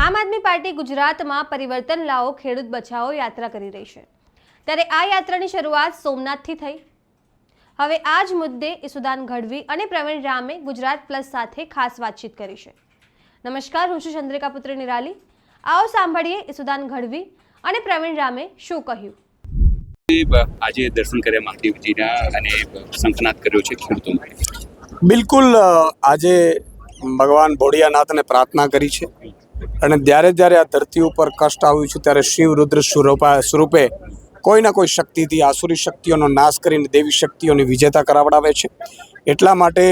આમ આદમી પાર્ટી ગુજરાતમાં પરિવર્તન લાવો ખેડૂત બચાવો યાત્રા કરી રહી છે। ત્યારે આ યાત્રાની શરૂઆત સોમનાથથી થઈ। હવે આ જ મુદ્દે ઈસુદાન ગઢવી અને પ્રવીણ રામે ગુજરાત પ્લસ સાથે ખાસ વાતચીત કરી છે। નમસ્કાર, હું છું ચંદ્રિકા પુત્રી નિરાલી। આવો સાંભળીએ ઈસુદાન ગઢવી અને પ્રવીણ રામે શું કહ્યું। આજે દર્શન કર્યા મહાદેવજીના અને શંખનાદ કર્યો છે ખેડૂતો માટે। બિલકુલ, આજે ભગવાન ભોળિયાનાથને પ્રાર્થના કરી છે અને જ્યારે આ ધરતી ઉપર કષ્ટ આવ્યું છે ત્યારે શિવ રુદ્ર સ્વરૂપે કોઈ ના કોઈ શક્તિથી આસુરી શક્તિઓનો નાશ કરીને દેવી શક્તિઓની વિજેતા કરાવડાવે છે। એટલા માટે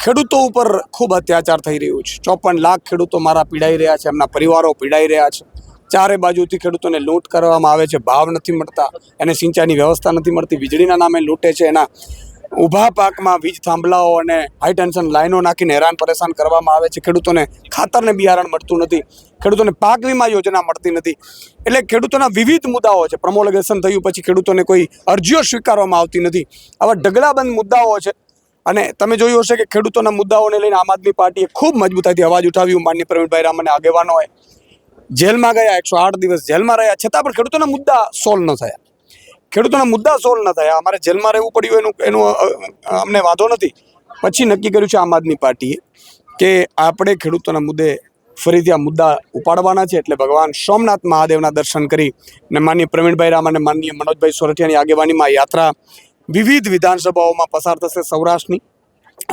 ખેડૂતો ઉપર ખૂબ અત્યાચાર થઈ રહ્યો છે। 54 લાખ ખેડૂતો મારા પીડાઈ રહ્યા છે, એમના પરિવારો પીડાઈ રહ્યા છે। ચારે બાજુથી ખેડૂતોને લૂંટ કરવામાં આવે છે, ભાવ નથી મળતા, એને સિંચાઈની વ્યવસ્થા નથી મળતી, વીજળીના નામે લૂંટે છે, એના ઊભા પાકમાં વીજ થાંભલાઓ અને હાઈ ટેન્શન લાઈનો નાખીને હેરાન પરેશાન કરવામાં આવે છે। ખેડૂતોને ખાતરને બિયારણ મળતું નથી, ખેડૂતોને પાક વીમા યોજના મળતી નથી। એટલે ખેડૂતોના વિવિધ મુદ્દાઓ છે। પ્રમોલગેશન થયું પછી ખેડૂતોને કોઈ અરજીઓ સ્વીકારવામાં આવતી નથી। આવા ઢગલાબંધ મુદ્દાઓ છે અને તમે જોયું હશે કે ખેડૂતોના મુદ્દાઓને લઈને આમ આદમી પાર્ટીએ ખૂબ મજબૂતાઈથી અવાજ ઉઠાવ્યું। માનનીય પ્રવીણભાઈ રામ અને આગેવાનોએ જેલમાં ગયા, 108 દિવસ જેલમાં રહ્યા, છતાં પણ ખેડૂતોના મુદ્દા સોલ્વ ન થયા। ખેડૂતોના મુદ્દા સોલ્વ ન થયા, અમારે જેલમાં રહેવું પડ્યું એનું અમને વાંધો નથી। પછી નક્કી કર્યું છે આમ આદમી પાર્ટીએ કે આપણે ખેડૂતોના મુદ્દે ફરીથી આ મુદ્દા ઉપાડવાના છે। એટલે ભગવાન સોમનાથ મહાદેવના દર્શન કરી અને માનનીય પ્રવીણભાઈ રામ અને માનનીય મનોજભાઈ સોરઠિયાની આગેવાનીમાં યાત્રા વિવિધ વિધાનસભાઓમાં પસાર થશે સૌરાષ્ટ્રની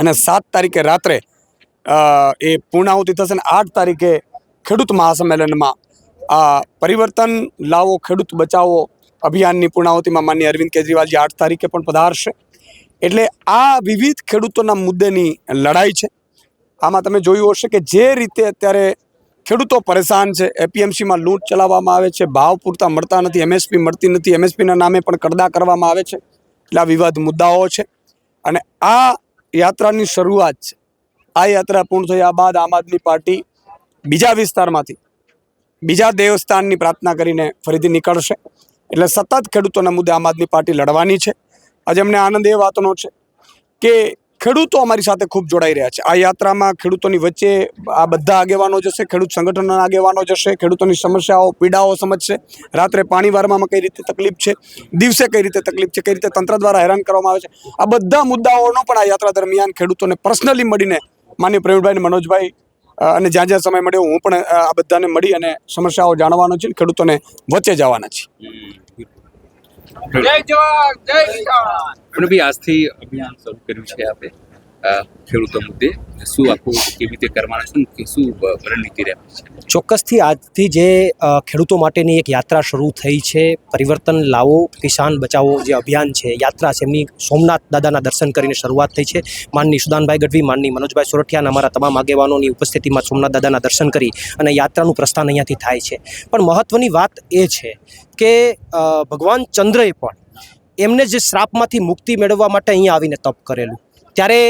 અને 7 તારીખે રાત્રે એ પૂર્ણાહુતિ થશે અને 8 તારીખે ખેડૂત મહાસંમેલનમાં આ પરિવર્તન લાવો ખેડૂત બચાવો અભિયાનની પૂર્ણાહુતિમાં માનનીય અરવિંદ કેજરીવાલજી 8 તારીખે પણ પધારશે। એટલે આ વિવિધ ખેડૂતોના મુદ્દેની લડાઈ છે। આમાં તમે જોયું હશે કે જે રીતે અત્યારે ખેડૂતો પરેશાન છે, એપીએમસીમાં લૂંટ ચલાવવામાં આવે છે, ભાવ પૂરતા મળતા નથી, એમએસપી મળતી નથી, એમએસપીના નામે પણ કડદા કરવામાં આવે છે। એટલે આ વિવાદ મુદ્દાઓ છે અને આ યાત્રાની શરૂઆત છે। આ યાત્રા પૂર્ણ થયા બાદ આમ આદમી પાર્ટી બીજા વિસ્તારમાંથી બીજા દેવસ્થાનની પ્રાર્થના કરીને ફરીથી નીકળશે। એટલે સતત ખેડૂતોના મુદ્દે આમ આદમી પાર્ટી લડવાની છે। આજે અમને આનંદ એ વાતનો છે કે ખેડૂતો અમારી સાથે ખૂબ જોડાઈ રહ્યા છે। આ યાત્રામાં ખેડૂતોની વચ્ચે આ બધા આગેવાનો જશે, ખેડૂત સંગઠનોના આગેવાનો જશે, ખેડૂતોની સમસ્યાઓ પીડાઓ સમજશે, રાત્રે પાણી વારવામાં કઈ રીતે તકલીફ છે, દિવસે કઈ રીતે તકલીફ છે, કઈ રીતે તંત્ર દ્વારા હેરાન કરવામાં આવે છે, આ બધા મુદ્દાઓનો પણ આ યાત્રા દરમિયાન ખેડૂતોને પર્સનલી મળીને માનનીય પ્રવીણભાઈ અને મનોજભાઈ અને જ્યાં સમય મળ્યો હું પણ આ બધાને મળી અને સમસ્યાઓ જાણવાનો છે, ખેડૂતોને વચ્ચે જવાના છે। જય જવાન જય કિસાન પણ બી આજથી અભિયાન શરૂ કર્યું છે આપે ખેડૂતો મુદ્દે શું આખું કેવી રીતે કરવાના છે, શું રણનીતિ રહે છે? ચોક્કસથી આજથી જે ખેડૂતો માટેની એક યાત્રા શરૂ થઈ છે, પરિવર્તન લાવો કિસાન બચાવો જે અભિયાન છે, યાત્રા છે, એમની સોમનાથ દાદાના દર્શન કરીને શરૂઆત થઈ છે। માનની ઈસુદાનભાઈ ગઢવી, માનની મનોજભાઈ સોરઠિયા અને અમારા તમામ આગેવાનોની ઉપસ્થિતિમાં સોમનાથ દાદાના દર્શન કરી અને યાત્રાનું પ્રસ્થાન અહીંયાથી થાય છે। પણ મહત્ત્વની વાત એ છે કે ભગવાન ચંદ્રએ પણ એમને જે શ્રાપમાંથી મુક્તિ મેળવવા માટે અહીંયા આવીને તપ કરેલું, ત્યારે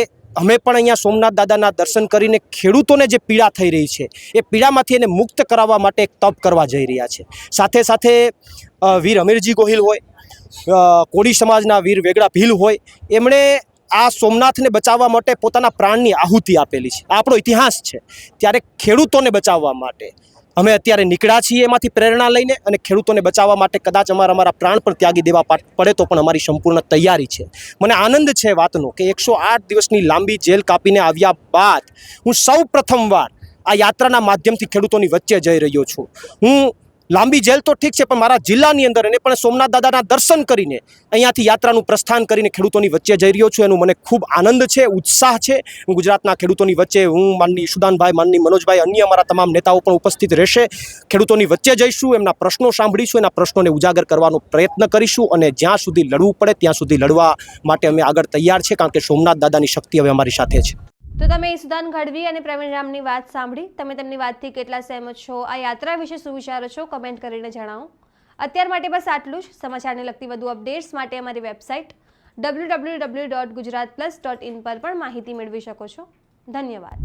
અમે પણ અહીંયા સોમનાથ દાદાના દર્શન કરીને ખેડૂતોને જે પીડા થઈ રહી છે એ પીડામાંથી એને મુક્ત કરાવવા માટે એક તપ કરવા જઈ રહ્યા છે। સાથે સાથે વીર અમીરજી ગોહિલ હોય, કોળી સમાજના વીર વેગડા ભીલ હોય, એમણે આ સોમનાથને બચાવવા માટે પોતાના પ્રાણની આહુતિ આપેલી છે। આપણો ઇતિહાસ છે। ત્યારે ખેડૂતોને બચાવવા માટે અમે અત્યારે નીકળ્યા છીએ એમાંથી પ્રેરણા લઈને અને ખેડૂતોને બચાવવા માટે કદાચ અમારા પ્રાણ પણ ત્યાગી દેવા પડે તો પણ અમારી સંપૂર્ણ તૈયારી છે। મને આનંદ છે વાતનો કે 108 દિવસની લાંબી જેલ કાપીને આવ્યા બાદ હું સૌ પ્રથમવાર આ યાત્રાના માધ્યમથી ખેડૂતોની વચ્ચે જઈ રહ્યો છું। હું લાંબી જેલ તો ઠીક છે, પણ મારા જિલ્લાની અંદર એને પણ સોમનાથ દાદાના દર્શન કરીને અહીંયાથી યાત્રાનું પ્રસ્થાન કરીને ખેડૂતોની વચ્ચે જઈ રહ્યો છું। એનું મને ખૂબ આનંદ છે, ઉત્સાહ છે। હું ગુજરાતના ખેડૂતોની વચ્ચે હું માનની ઈસુદાનભાઈ, માનની મનોજભાઈ, અન્ય અમારા તમામ નેતાઓ પણ ઉપસ્થિત રહેશે। ખેડૂતોની વચ્ચે જઈશું, એમના પ્રશ્નો સાંભળીશું, એના પ્રશ્નોને ઉજાગર કરવાનો પ્રયત્ન કરીશું અને જ્યાં સુધી લડવું પડે ત્યાં સુધી લડવા માટે અમે આગળ તૈયાર છે, કારણ કે સોમનાથ દાદાની શક્તિ હવે અમારી સાથે છે। તો તમે ઈસુદાન ગઢવી અને પ્રવીણ રામની વાત સાંભળી, તમે તેમની વાતથી કેટલા સહેમત છો, આ યાત્રા વિશે શું વિચારો છો, કમેન્ટ કરીને જણાવો। અત્યાર માટે બસ આટલું જ। સમાચારને લગતી વધુ અપડેટ્સ માટે અમારી વેબસાઇટ www.gujaratplus.in પર પણ માહિતી મેળવી શકો છો। ધન્યવાદ।